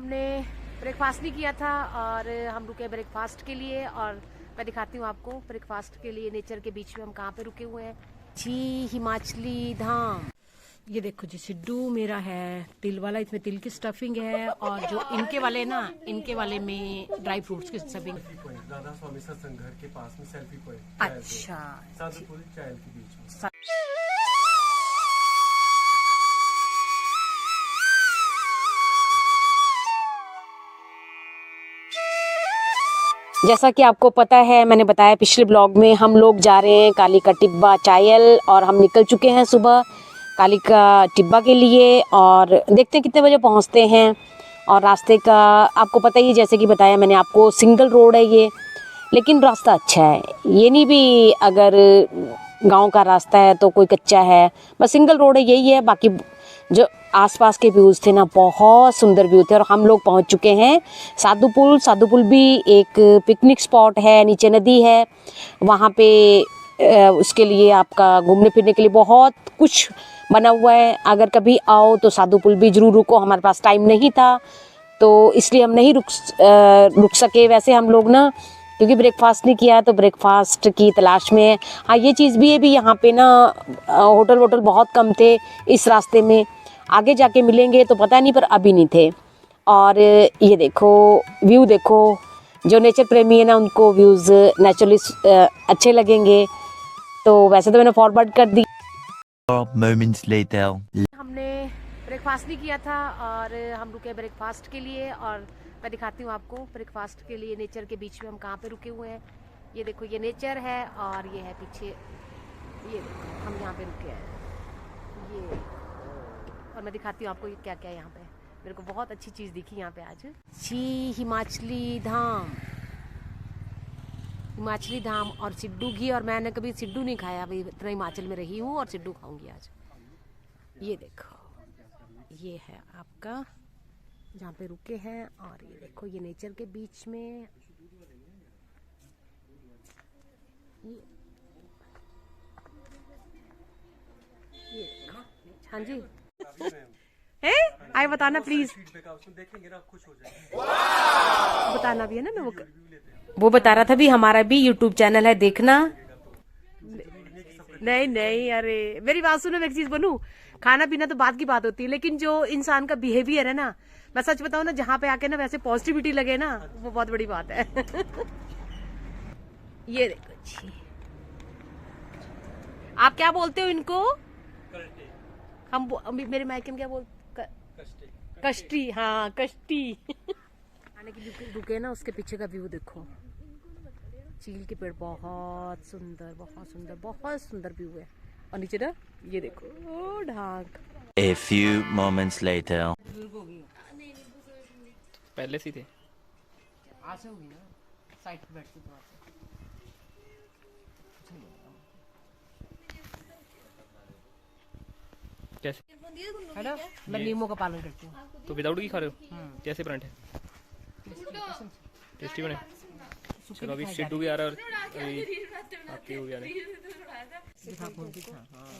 हमने ब्रेकफास्ट नहीं किया था और हम रुके ब्रेकफास्ट के लिए, और मैं दिखाती हूँ आपको ब्रेकफास्ट के लिए नेचर के बीच में हम कहाँ पे रुके हुए हैं जी। हिमाचली धाम। ये देखो जी, सिड्डू मेरा है तिल वाला, इसमें तिल की स्टफिंग है, और जो इनके वाले ना, इनके वाले में ड्राई फ्रूट्स की स्टफिंग। राधा स्वामी सत्संग घर के पास में सेल्फी पॉइंट। अच्छा, साधुपुर चायल के बीच में। जैसा कि आपको पता है, मैंने बताया पिछले ब्लॉग में, हम लोग जा रहे हैं काली का टिब्बा चायल, और हम निकल चुके हैं सुबह काली का टिब्बा के लिए, और देखते हैं कितने बजे पहुंचते हैं। और रास्ते का आपको पता ही, जैसे कि बताया मैंने आपको, सिंगल रोड है ये, लेकिन रास्ता अच्छा है। ये नहीं भी अगर गांव का रास्ता है तो कोई कच्चा है, बस सिंगल रोड है, यही है। बाकी जो आसपास के व्यूज़ थे ना, बहुत सुंदर व्यू थे। और हम लोग पहुंच चुके हैं साधुपुल। साधुपुल भी एक पिकनिक स्पॉट है, नीचे नदी है वहाँ पे। उसके लिए आपका घूमने फिरने के लिए बहुत कुछ बना हुआ है। अगर कभी आओ तो साधुपुल भी ज़रूर रुको। हमारे पास टाइम नहीं था तो इसलिए हम नहीं रुक सके। वैसे हम लोग ना, क्योंकि ब्रेकफास्ट नहीं किया तो ब्रेकफास्ट की तलाश में है। हाँ, ये चीज़ भी है भी, यहाँ पे ना होटल बहुत कम थे इस रास्ते में। आगे जाके मिलेंगे तो पता नहीं, पर अभी नहीं थे। और ये देखो व्यू, देखो जो नेचर प्रेमी है ना, उनको व्यूज़ नेचुरली अच्छे लगेंगे। तो वैसे तो मैंने फॉरवर्ड कर दी। Moments later. हमने ब्रेकफास्ट नहीं किया था और हम रुके ब्रेकफास्ट के लिए, और मैं दिखाती हूँ आपको ब्रेकफास्ट के लिए नेचर के बीच में हम कहाँ पे रुके हुए हैं। ये देखो, ये नेचर है, और ये है पीछे, ये देखो हम यहाँ पे रुके हैं ये। और मैं दिखाती हूँ आपको ये क्या क्या है यहाँ पे। मेरे को बहुत अच्छी चीज़ दिखी यहाँ पे आज जी। हिमाचली धाम, हिमाचली धाम और सिड्डू घी। और मैंने कभी सिड्डू नहीं खाया, अभी इतना हिमाचल में रही हूँ, और सिड्डू खाऊंगी आज। ये देखो, ये है आपका जहाँ पे रुके हैं, और ये देखो ये नेचर के बीच में ये हाँ जी है। आए बताना प्लीज, देखेंगे ना, खुश हो जाएंगे। बताना भी है ना। मैं वो बता रहा था भी, हमारा भी यूट्यूब चैनल है, देखना। नहीं नहीं, अरे मेरी बात सुनो, मैं एक चीज बनूं, खाना पीना तो बात की बात होती है, लेकिन जो इंसान का बिहेवियर है ना, मैं सच बताऊं ना, जहाँ पे आके ना वैसे पॉजिटिविटी लगे ना, वो बहुत बड़ी बात है। ये देखो जी, आप क्या बोलते हो इनको? मेरे मायके में क्या बोलते? कष्टी। हाँ, कष्टी। आने के रुके ना, उसके पीछे का व्यू देखो, चील के पेड़, बहुत सुंदर बहुत सुंदर बहुत सुंदर व्यू है। और नीचे ना ये देखो, ओ ढाक। A few moments later. पहले से थे। आसे होगी ना, साइड पे बैठती तो आसे। कैसे? है ना, मैं नीमों का पालन करती हूँ। तो विदाउट की खा रहे हो? कैसे परांठे? टेस्टी बने? चलो अभी सिड्डू भी आ रहा है और अभी आपके हो गया नहीं।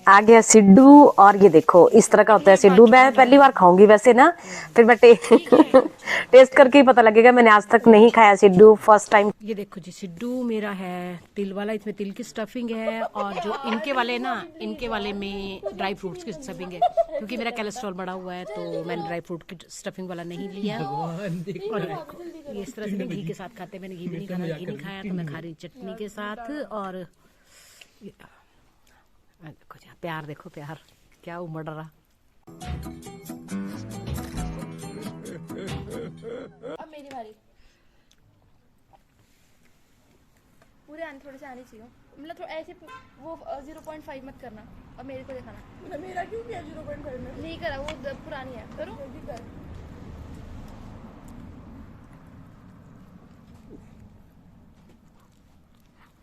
आ गया सिड्डू, और ये देखो इस तरह का होता है सिड्डू। मैं पहली बार खाऊंगी वैसे ना, फिर मैं टेस्ट करके ही पता लगेगा। मैंने आज तक नहीं खाया सिड्डू, फर्स्ट टाइम। ये देखो जी, सिड्डू मेरा है तिल वाला, इसमें तिल की स्टफिंग है, और जो इनके वाले ना, इनके वाले में ड्राई फ्रूट्स की स्टफिंग है। क्योंकि मेरा कोलेस्ट्रॉल बढ़ा हुआ है तो मैंने ड्राई फ्रूट की स्टफिंग वाला नहीं लिया। और देखो ये इस तरह से घी के साथ खाते, मैंने घी नहीं खाना, घी नहीं खाया तो मैं खा रही चटनी के साथ। और देखो जी, प्यार देखो, प्यार क्या उमड़ रहा। अब मेरी बारी। पूरे आने, थोड़े से आने चाहिए, मतलब थोड़ा ऐसे वो 0.5 मत करना। अब मेरे को दिखाना। मेरा क्यों किया 0.5 में? नहीं करा, वो पुरानी है। करो जल्दी कर।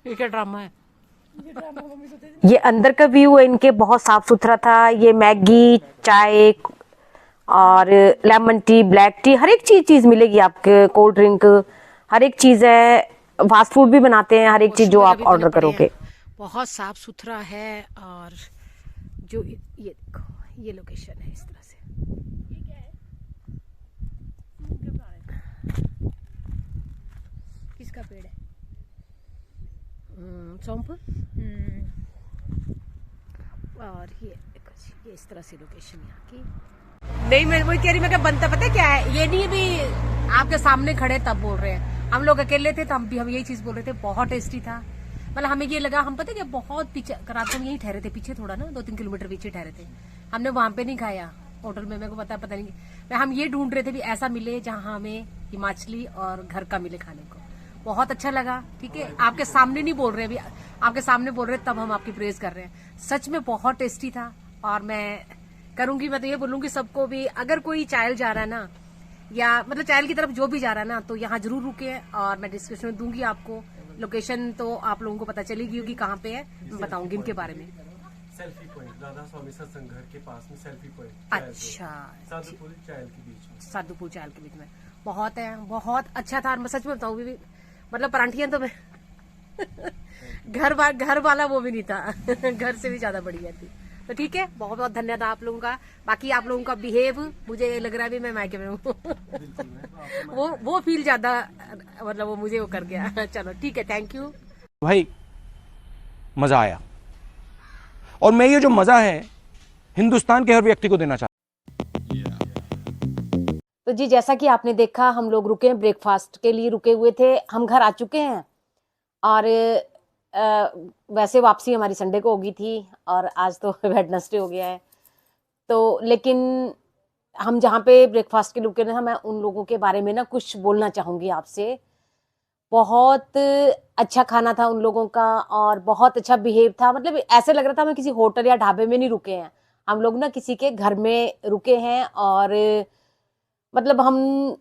ये क्या ड्रामा है? ये अंदर का व्यू है इनके, बहुत साफ सुथरा था। ये मैगी, चाय और लेमन टी, ब्लैक टी, हर एक चीज मिलेगी आपके, कोल्ड ड्रिंक, हर एक चीज है। फास्ट फूड भी बनाते हैं, हर एक चीज जो आप ऑर्डर करोगे। बहुत साफ सुथरा है। और जो ये देखो, ये लोकेशन है इस तरह से। पेड़ है। सौंफ। और ये देखो जी, ये इस तरह से लोकेशन यहाँ की। नहीं, मैं वही कह रही, मैं क्या बनता पता है क्या है, ये नहीं भी आपके सामने खड़े तब बोल रहे हैं, हम लोग अकेले थे तो हम यही चीज बोल रहे थे, बहुत टेस्टी था। मतलब हमें ये लगा, हम पता क्या बहुत पीछे रात को हम यहीं ठहरे थे, पीछे थोड़ा ना 2-3 किलोमीटर पीछे ठहरे थे, हमने वहां पे नहीं खाया होटल में, मेरे को पता नहीं, हम ये ढूंढ रहे थे भी ऐसा मिले जहाँ हमें हिमाचली और घर का मिले खाने को। बहुत अच्छा लगा। ठीक है, आपके सामने नहीं बोल रहे, अभी आपके सामने बोल रहे तब हम आपकी प्रेज कर रहे हैं। सच में बहुत टेस्टी था। और मैं करूंगी, मैं तो ये बोलूंगी सबको भी, अगर कोई चायल जा रहा है ना, या मतलब चायल की तरफ जो भी जा रहा है ना, तो यहाँ जरूर रुके। और मैं डिस्क्रिप्शन में दूंगी आपको लोकेशन, तो आप लोगों को पता चलेगी कि कहाँ पे है, मैं बताऊंगी इनके बारे में। सेल्फी पॉइंट राधा स्वामी सत्संग घर के पास में सेल्फी पॉइंट। अच्छा, साधुपुर चायल के बीच में। साधुपुर चायल के बीच में बहुत है, बहुत अच्छा था। और मैं सच में बताऊँ भी, मतलब परांठियां तो मैं घर वाला वो भी नहीं था घर से भी ज्यादा बढ़िया थी। तो ठीक है, बहुत बहुत धन्यवाद आप लोगों का। बाकी आप लोगों का बिहेव, मुझे लग रहा है भी मैं मायके में हूँ वो फील ज्यादा, मतलब वो मुझे वो कर गया। चलो ठीक है, थैंक यू भाई, मजा आया। और मैं ये जो मजा है हिंदुस्तान के हर व्यक्ति को देना चाहता हूं। तो जी, जैसा कि आपने देखा, हम लोग रुके हैं, ब्रेकफास्ट के लिए रुके हुए थे, हम घर आ चुके हैं। और वैसे वापसी हमारी संडे को होगी थी, और आज तो वेडनेसडे हो गया है। तो लेकिन हम जहाँ पे ब्रेकफास्ट के रुके ना, मैं उन लोगों के बारे में ना कुछ बोलना चाहूँगी आपसे। बहुत अच्छा खाना था उन लोगों का, और बहुत अच्छा बिहेव था। मतलब ऐसे लग रहा था हम किसी होटल या ढाबे में नहीं रुके हैं, हम लोग ना किसी के घर में रुके हैं। और मतलब हम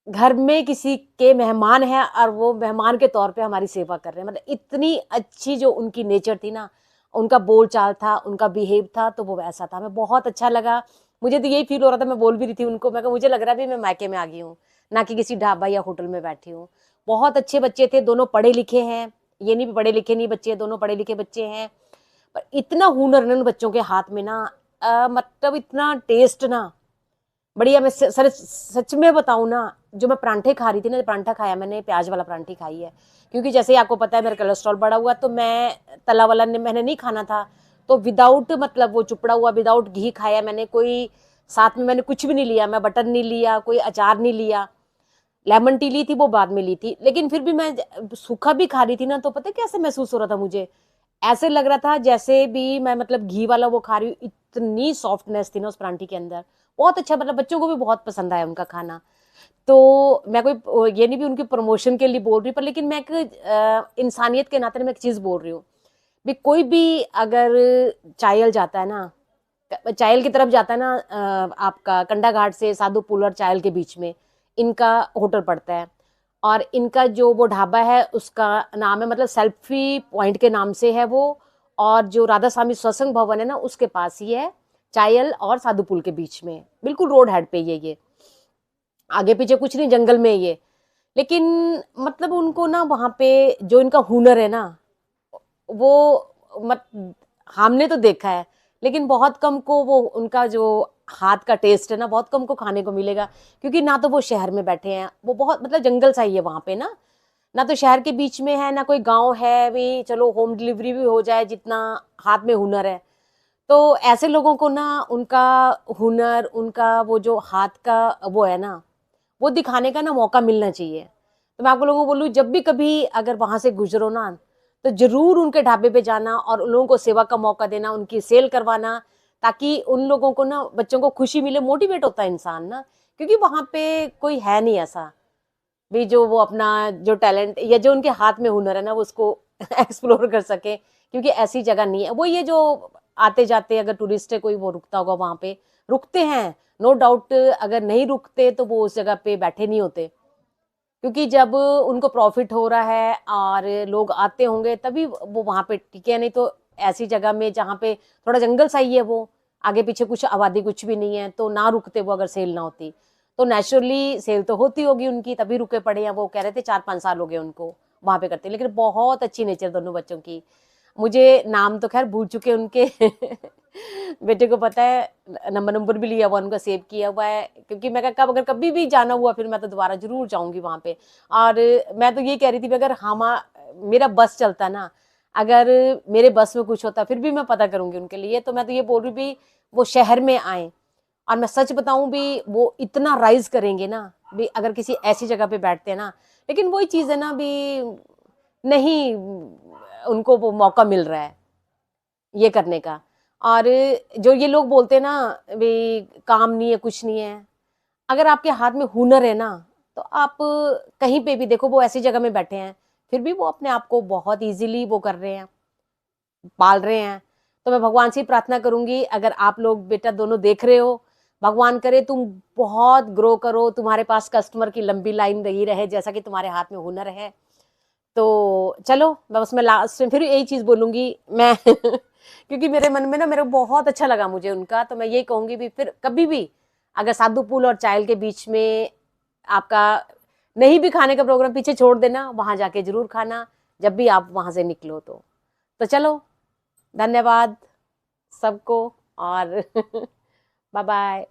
घर में किसी के मेहमान हैं, और वो मेहमान के तौर पे हमारी सेवा कर रहे हैं। मतलब इतनी अच्छी जो उनकी नेचर थी ना, उनका बोल चाल था, उनका बिहेव था, तो वो वैसा था। हमें बहुत अच्छा लगा। मुझे तो यही फील हो रहा था, मैं बोल भी रही थी उनको, मैं मुझे लग रहा है भी मैं मायके में आ गई हूँ, ना कि किसी ढाबा या होटल में बैठी हूँ। बहुत अच्छे बच्चे थे, दोनों पढ़े लिखे हैं, ये नहीं पढ़े लिखे नहीं बच्चे, दोनों पढ़े लिखे बच्चे हैं। पर इतना हुनर है उन बच्चों के हाथ में ना, मतलब इतना टेस्ट ना बढ़िया। मैं सच में बताऊं ना, जो मैं परांठे खा रही थी ना, परांठा खाया मैंने, प्याज वाला परांठी खाई है, क्योंकि जैसे ही आपको पता है मेरा कोलेस्ट्रॉल बढ़ा हुआ, तो मैं तला वाला मैंने नहीं खाना था। तो विदाउट, मतलब वो चुपड़ा हुआ, विदाउट घी खाया मैंने। कोई साथ में मैंने कुछ भी नहीं लिया, मैं बटर नहीं लिया, कोई अचार नहीं लिया। लेमन टी ली थी, वो बाद में ली थी, लेकिन फिर भी मैं सूखा भी खा रही थी ना, तो पता है कैसे महसूस हो रहा था मुझे, ऐसे लग रहा था जैसे भी मैं मतलब घी वाला वो खा रही हूँ। इतनी सॉफ्टनेस थी ना उस परांठी के अंदर, बहुत अच्छा। मतलब बच्चों को भी बहुत पसंद आया उनका खाना। तो मैं कोई ये नहीं भी उनके प्रमोशन के लिए बोल रही, पर लेकिन मैं एक इंसानियत के नाते मैं एक चीज बोल रही हूँ भी, कोई भी अगर चायल जाता है ना, चायल की तरफ जाता है ना, आपका कंडा घाट से साधुपुल और चायल के बीच में इनका होटल पड़ता है। और इनका जो वो ढाबा है उसका नाम है, मतलब सेल्फी पॉइंट के नाम से है वो। और जो राधा स्वामी सत्संग भवन है ना, उसके पास ही है, चायल और साधुपुल के बीच में, बिल्कुल रोड हेड पे ये आगे पीछे कुछ नहीं, जंगल में ये। लेकिन मतलब उनको ना वहाँ पे जो इनका हुनर है ना, वो हमने तो देखा है, लेकिन बहुत कम को वो उनका जो हाथ का टेस्ट है ना, बहुत कम को खाने को मिलेगा। क्योंकि ना तो वो शहर में बैठे हैं, वो बहुत मतलब जंगल सा ही है वहाँ पे ना तो शहर के बीच में है, ना कोई गांव है भी चलो होम डिलीवरी भी हो जाए, जितना हाथ में हुनर है। तो ऐसे लोगों को ना उनका हुनर, उनका वो जो हाथ का वो है ना, वो दिखाने का ना मौका मिलना चाहिए। तो मैं आपको लोगों को बोलूँ, जब भी कभी अगर वहां से गुजरो ना, तो जरूर उनके ढाबे पे जाना और उन लोगों को सेवा का मौका देना, उनकी सेल करवाना, ताकि उन लोगों को ना, बच्चों को खुशी मिले, मोटिवेट होता है इंसान ना। क्योंकि वहां पे कोई है नहीं ऐसा भी जो वो अपना जो टैलेंट या जो उनके हाथ में हुनर है ना, वो उसको एक्सप्लोर कर सके। क्योंकि ऐसी जगह नहीं है। वो ये जो आते जाते अगर टूरिस्ट है कोई, वो रुकता होगा वहां पे, रुकते हैं नो डाउट। अगर नहीं रुकते तो वो उस जगह पे बैठे नहीं होते, क्योंकि जब उनको प्रॉफिट हो रहा है और लोग आते होंगे तभी वो वहां पे टिके। नहीं तो ऐसी जगह में जहाँ पे थोड़ा जंगल सा ही है, वो आगे पीछे कुछ आबादी कुछ भी नहीं है, तो ना रुकते वो, अगर सेल ना होती तो नेचुरली सेल तो होती होगी उनकी, तभी रुके पड़े हैं। वो कह रहे थे 4-5 साल हो गए उनको वहां पे करते। लेकिन बहुत अच्छी नेचर दोनों बच्चों की, मुझे नाम तो खैर भूल चुके उनके बेटे को पता है, नंबर भी लिया हुआ उनका, सेव किया हुआ है, क्योंकि मैं कहा अगर कभी भी जाना हुआ फिर मैं तो दोबारा जरूर जाऊंगी वहाँ पे। और मैं तो ये कह रही थी अगर मेरा बस चलता ना, अगर मेरे बस में कुछ होता फिर भी मैं पता करूंगी उनके लिए। तो मैं तो ये बोल रही भी वो शहर में आए, और मैं सच बताऊं भी वो इतना राइज करेंगे ना भी अगर किसी ऐसी जगह पे बैठते हैं ना। लेकिन वही चीज़ है ना भी नहीं उनको वो मौका मिल रहा है ये करने का। और जो ये लोग बोलते हैं ना भी काम नहीं है कुछ नहीं है, अगर आपके हाथ में हुनर है ना तो आप कहीं पे भी देखो, वो ऐसी जगह में बैठे हैं फिर भी वो अपने आप को बहुत इजीली वो कर रहे हैं, पाल रहे हैं। तो मैं भगवान से ही प्रार्थना करूंगी, अगर आप लोग बेटा दोनों देख रहे हो, भगवान करे तुम बहुत ग्रो करो, तुम्हारे पास कस्टमर की लंबी लाइन रही रहे जैसा कि तुम्हारे हाथ में हुनर है। तो चलो मैं उसमें लास्ट में फिर यही चीज़ बोलूँगी मैं क्योंकि मेरे मन में ना मेरे को बहुत अच्छा लगा मुझे उनका। तो मैं यही कहूँगी भी फिर कभी भी अगर साधु पुल और चायल के बीच में आपका नहीं भी खाने का प्रोग्राम, पीछे छोड़ देना, वहाँ जाके जरूर खाना जब भी आप वहाँ से निकलो। तो चलो धन्यवाद सबको और बाय बाय।